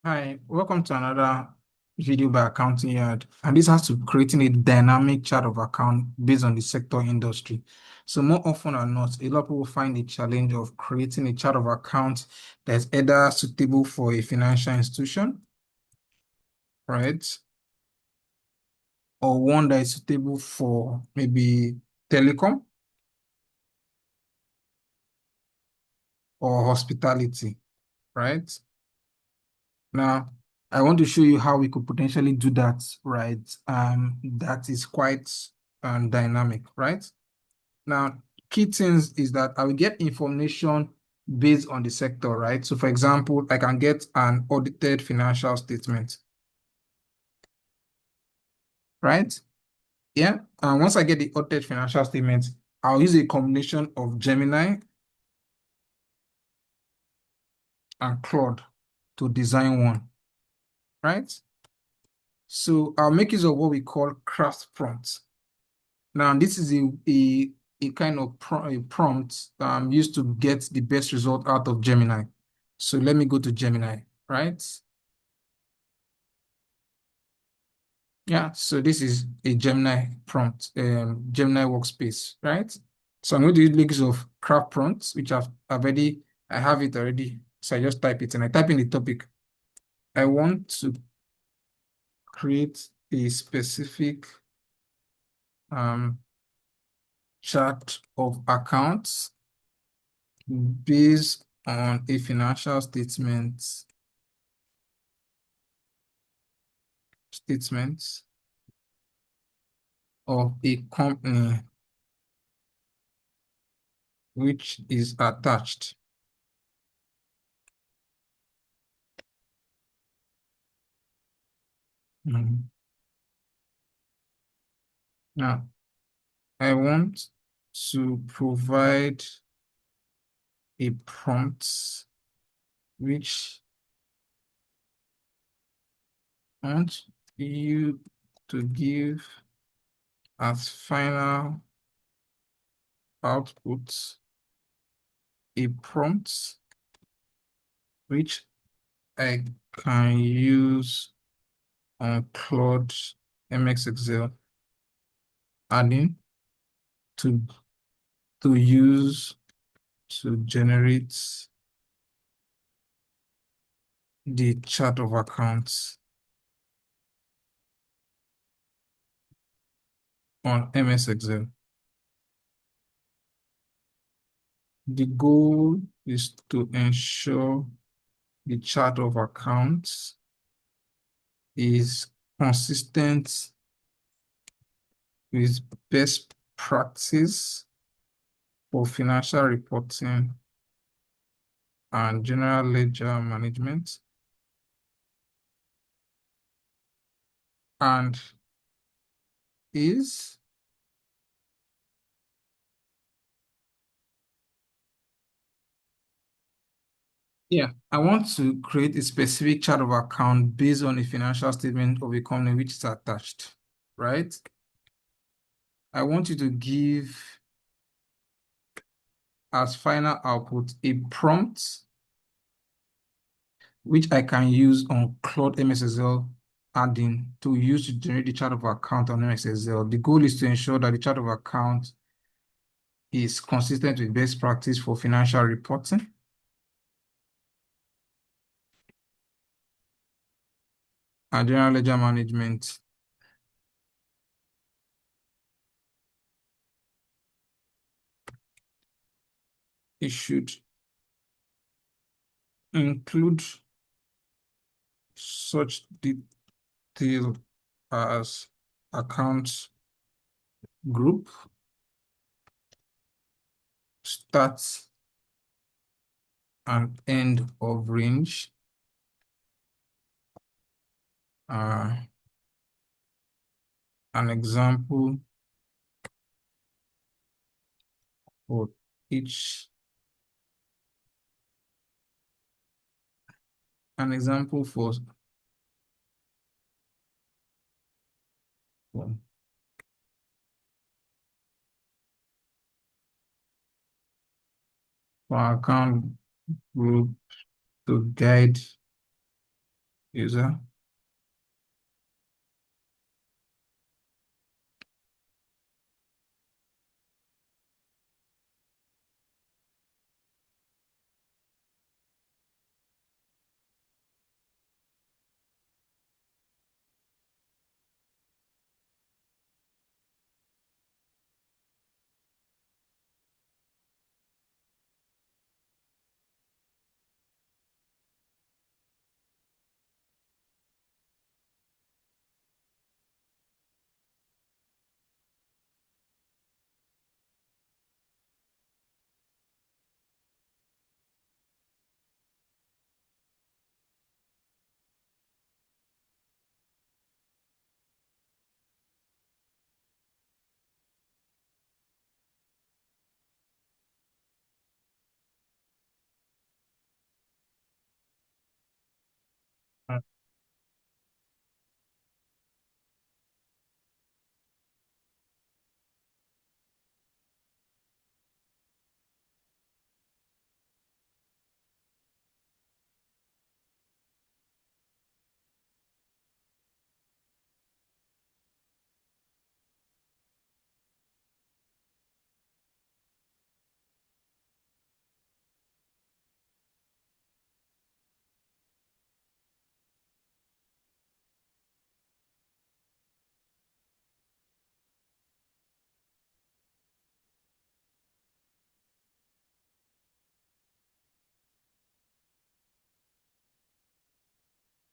Hi, welcome to another video by Accounting Yard. And this has to creating a dynamic chart of account based on the sector industry. So more often than not, a lot of people find the challenge of creating a chart of account that's either suitable for a financial institution, right? Or one that is suitable for maybe telecom or hospitality, right? Now, I want to show you how we could potentially do that, right? That is quite dynamic, right? Now, key things is that I will get information based on the sector, right? So, for example, I can get an audited financial statement, right? Yeah. And once I get the audited financial statement, I'll use a combination of Gemini and Claude to design one, right? So I'll make use of what we call craft prompts. Now, this is a kind of a prompt used to get the best result out of Gemini. So let me go to Gemini, right? Yeah, so this is a Gemini prompt, Gemini workspace, right? So I'm going to use mix of craft prompts, which I have it already. So I just type it and I type in the topic. I want to create a specific um, chart of accounts based on a financial statements of a company which is attached. Mhm. Now, I want to provide a prompt which I want you to give as final output a prompt which I can use on Claude MX Excel adding to use to generate the chart of accounts on MS Excel. The goal is to ensure the chart of accounts is consistent with best practice for financial reporting and general ledger management, and is yeah, I want to create a specific chart of account based on a financial statement of a company which is attached, right? I want you to give as final output a prompt which I can use on Claude MSSL add-in to use to generate the chart of account on MSSL. The goal is to ensure that the chart of account is consistent with best practice for financial reporting and general ledger management. It should include such detail as account group, start and end of range, uh, an example for each, an example for account group to guide user.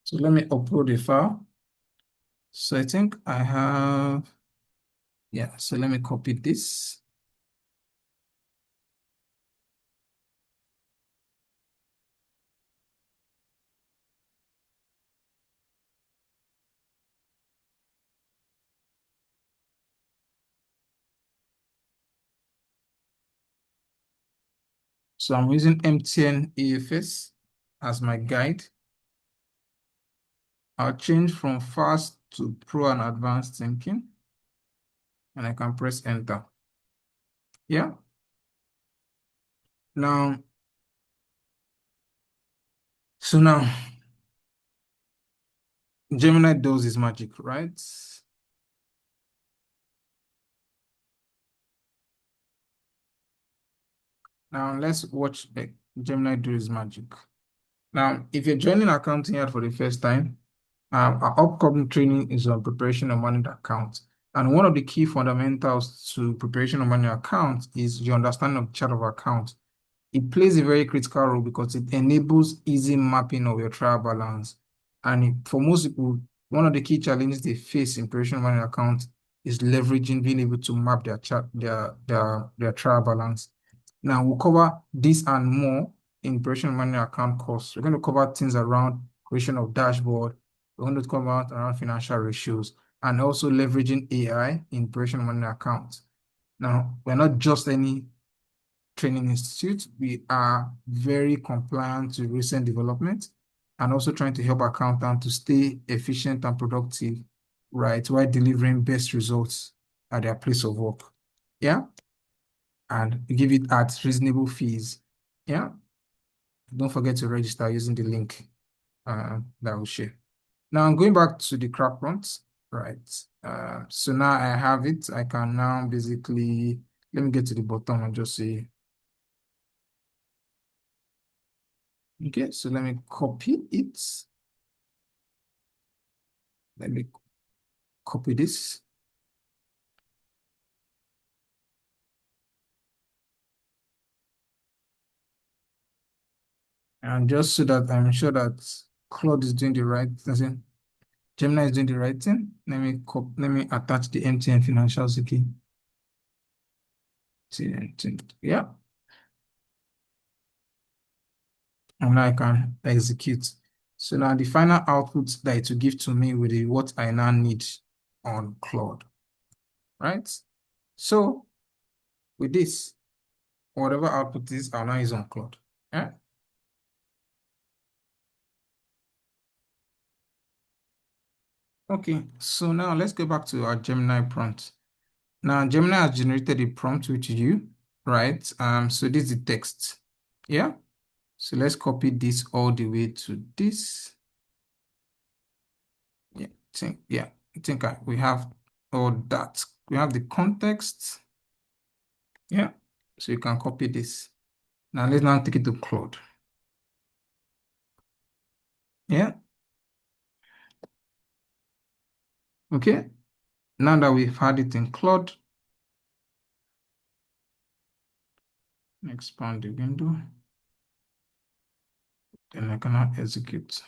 So let me upload a file. So I think I have, yeah, so let me copy this. So I'm using MTN EFS as my guide. I'll change from fast to pro and advanced thinking, and I can press enter. Yeah. Now, so now Gemini does his magic, right? Now let's watch the Gemini do his magic. Now, if you're joining accounting here for the first time, our upcoming training is on preparation of managed accounts. And one of the key fundamentals to preparation of managed accounts is your understanding of chart of accounts. It plays a very critical role because it enables easy mapping of your trial balance. And for most people, one of the key challenges they face in preparation of managed accounts is leveraging, being able to map their chart, their trial balance. Now we'll cover this and more in operation manual account costs. We're going to cover things around creation of dashboard. We're going to cover around financial ratios and also leveraging AI in operation manual accounts. Now, we're not just any training institute. We are very compliant to recent developments and also trying to help accountants to stay efficient and productive, right, while delivering best results at their place of work. Yeah, and we give it at reasonable fees. Yeah, don't forget to register using the link that we'll share. Now I'm going back to the crop prompts, right? So now I have it. I can now basically, let me get to the bottom and just say, okay, so let me copy it. Let me copy this. And just so that I'm sure that Claude is doing the right thing, Gemini is doing the right thing. Let me attach the MTN Financial Statement. Yeah, and now I can execute. So now the final output that it will give to me will be what I now need on Claude, right? So with this, whatever output is, I'll now use on Claude. Yeah. Okay, so now let's go back to our Gemini prompt. Now Gemini has generated a prompt with you, right? So this is the text. Yeah. So let's copy this all the way to this. think, yeah, I think we have all that. We have the context. Yeah. So you can copy this. Now let's now take it to Claude. Yeah. Okay. Now that we've had it in Claude, expand the window. Then I cannot execute.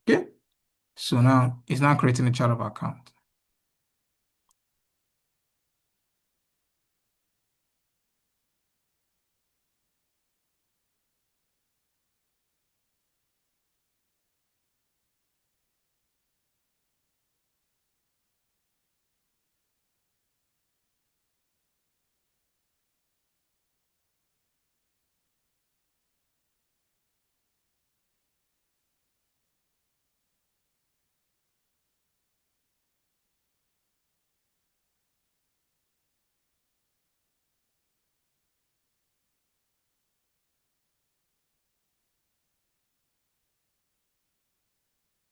Okay. So now it's now creating a chart of account.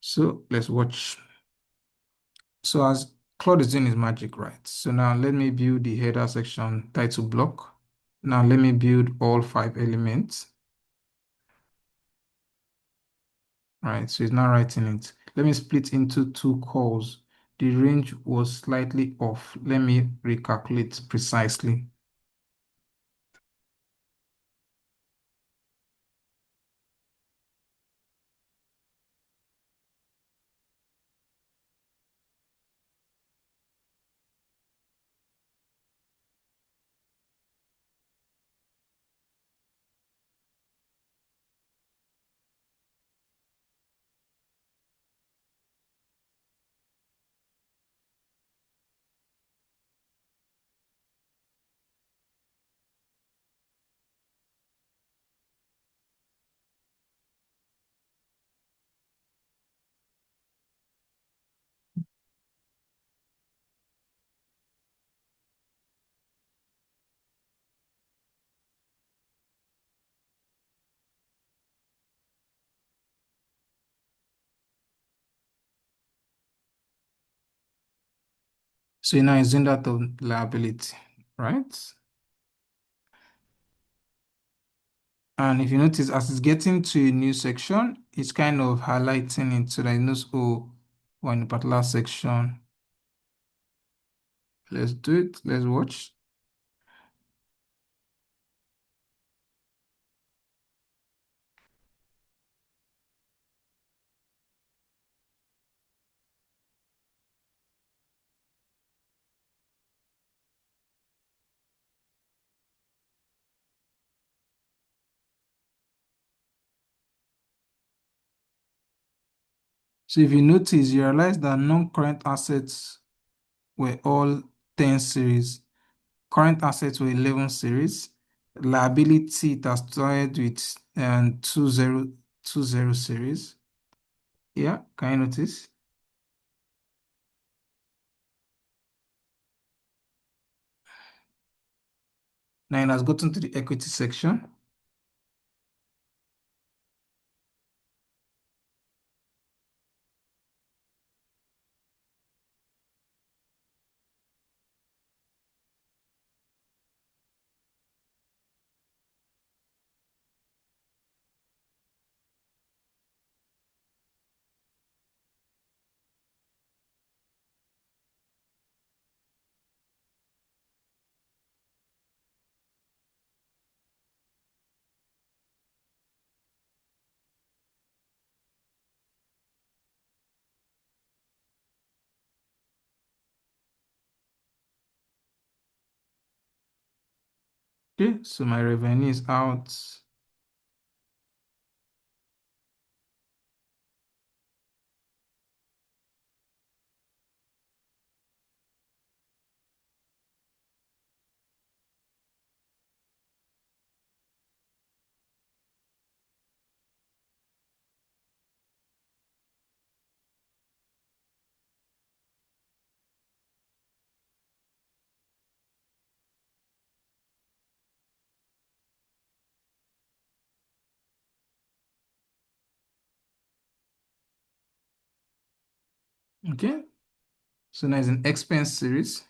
So let's watch. So as Claude is doing his magic, right? So now let me build the header section title block. Now let me build all 5 elements. Right, so it's now writing it. Let me split into 2 calls. The range was slightly off. Let me recalculate precisely. So now it's doing that on liability, right? And if you notice, as it's getting to a new section, it's kind of highlighting it so that it knows, oh, we're in a particular section. Let's do it. Let's watch. So if you notice, you realize that non-current assets were all 10 series. Current assets were 11 series. Liability that started with 2020 series. Yeah, can you notice? Now it has gotten to the equity section. Okay, so my revenue is out. Okay. So now it's an expense series.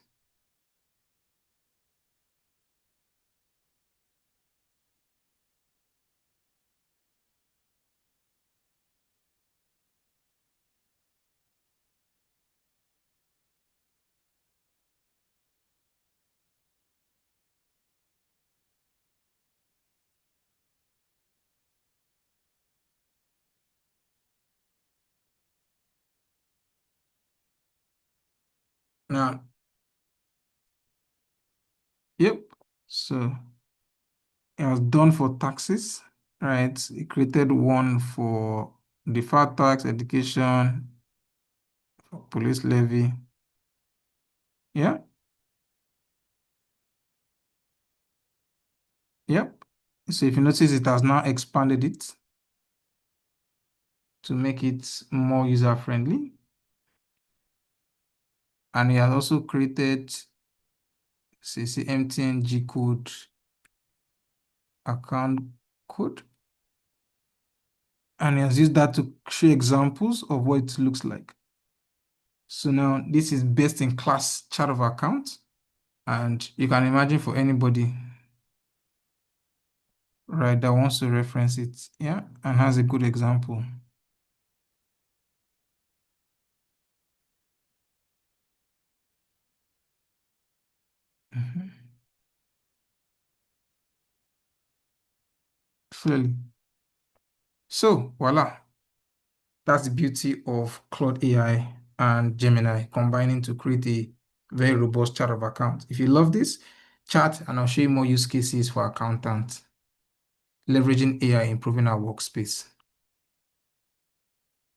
Now, yep. So it was done for taxes, right? It created one for deferred tax, education, for police levy. Yeah, yep. So if you notice, it has now expanded it to make it more user-friendly. And it has also created, say MTN G code account code. And it has used that to show examples of what it looks like. So now this is best in class chart of account. And you can imagine for anybody, right, that wants to reference it, yeah, and has a good example. Mhm. Clearly. So voila, that's the beauty of Claude AI and Gemini combining to create a very robust chart of account. If you love this, chat and I'll show you more use cases for accountants leveraging AI, improving our workspace.